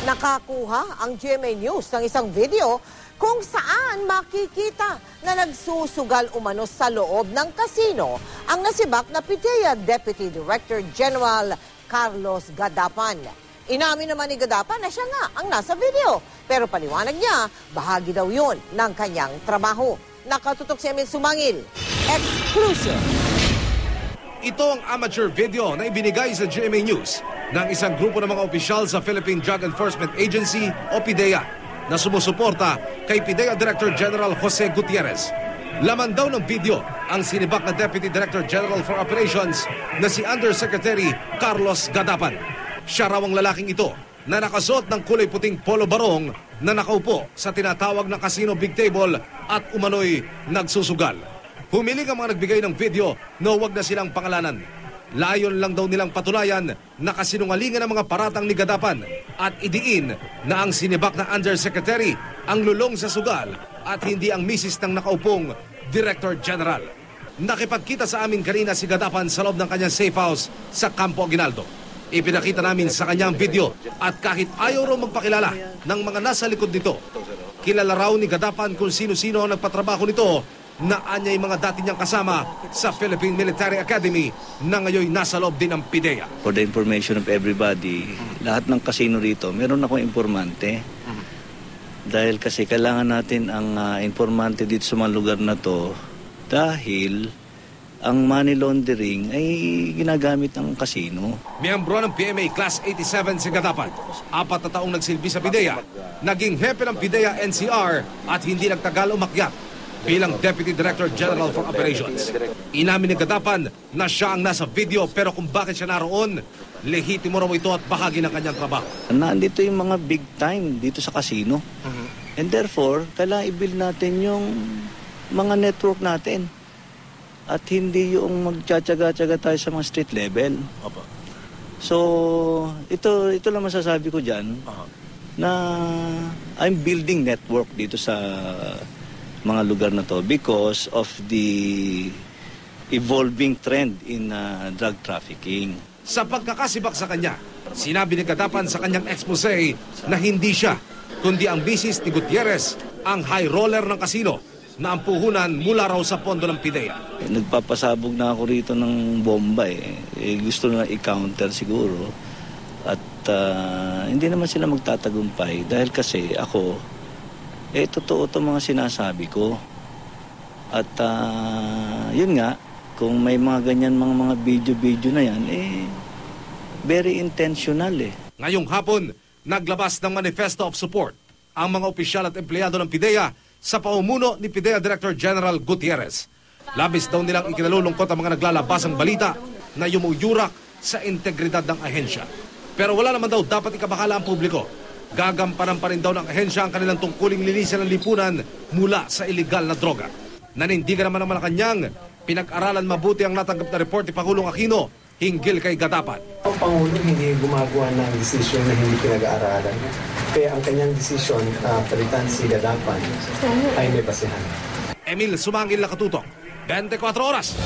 Nakakuha ang GMA News ng isang video kung saan makikita na nagsusugal umano sa loob ng kasino ang nasibak na PIDEA Deputy Director General Carlos Gadapan. Inamin naman ni Gadapan na siya nga ang nasa video. Pero paliwanag niya, bahagi daw yun ng kanyang trabaho. Nakatutok si Emil Sumangil. Exclusive. Ito ang amateur video na ibinigay sa GMA News ng isang grupo ng mga opisyal sa Philippine Drug Enforcement Agency o PIDEA na sumusuporta kay PIDEA Director General Jose Gutierrez. Laman daw ng video ang sinibak na Deputy Director General for Operations na si Undersecretary Carlos Gadapan. Siya raw ang lalaking ito na nakasuot ng kulay puting polo barong na nakaupo sa tinatawag na Casino Big Table at umano'y nagsusugal. Humiling ang mga nagbigay ng video na huwag na silang pangalanan. Layon lang daw nilang patunayan na kasinungalingan ng mga paratang ni Gadapan at idiin na ang sinibak na Undersecretary ang lulong sa sugal at hindi ang misis ng nakaupong Director General. Nakipagkita sa amin kanina si Gadapan sa loob ng kanyang safe house sa Campo Aguinaldo. Ipinakita namin sa kanyang video at kahit ayaw raw magpakilala ng mga nasa likod nito, kilala raw ni Gadapan kung sino-sino ang nagpatrabaho nito na anyay mga dati niyang kasama sa Philippine Military Academy na ngayon nasa loob din ng PIDEA. For the information of everybody, lahat ng kasino rito, meron akong informante. Dahil kasi kailangan natin ang informante dito sa mga lugar na to dahil ang money laundering ay ginagamit ng kasino. Miyembro ng PMA Class 87 si Gadapan. 4 na taong nagsilbi sa PIDEA, naging hepe ng PIDEA NCR at hindi nagtagal umakyat bilang Deputy Director General for Operations. Inamin ni Gadapan na siya ang nasa video pero kung bakit siya naroon, lehitimo raw ito at bahagi ng kanyang trabaho. Nandito yung mga big time dito sa kasino. And therefore, kailangan i-build natin yung mga network natin. At hindi yung magtsatsaga-tsaga tayo sa mga street level. So, ito lang masasabi ko dyan na I'm building network dito sa mga lugar na to because of the evolving trend in drug trafficking. Sa pagkakasibak sa kanya, sinabi ni Gadapan sa kanyang expose na hindi siya, kundi ang misis ni Gutierrez ang high roller ng kasino na ang puhunan mula raw sa pondo ng PIDEA. Nagpapasabog na ako rito ng bomba gusto na i-counter siguro. At hindi naman sila magtatagumpay dahil kasi ako, totoo itong mga sinasabi ko. At yun nga, kung may mga ganyan mga video na yan, very intentional Ngayong hapon, naglabas ng manifesto of support ang mga opisyal at empleyado ng PIDEA sa paumuno ni PIDEA Director General Gutierrez. Labis daw nilang ikinalulungkot ang mga naglalabas ng balita na yumuyurak sa integridad ng ahensya. Pero wala naman daw dapat ikabahala ang publiko. Gagampanan pa rin daw ng ahensya ang kanilang tungkuling linisan ng lipunan mula sa iligal na droga. Nanindigan naman ng Malacanang, pinag-aralan mabuti ang natanggap na report ni Pangulong Aquino hinggil kay Gadapan. Ang Pangulo hindi gumagawa ng desisyon na hindi pinag-aaralan. Kaya ang kanyang desisyon na palitan si Gadapan ay may basehan. Emil Sumangil, Nakatutok, 24 Oras.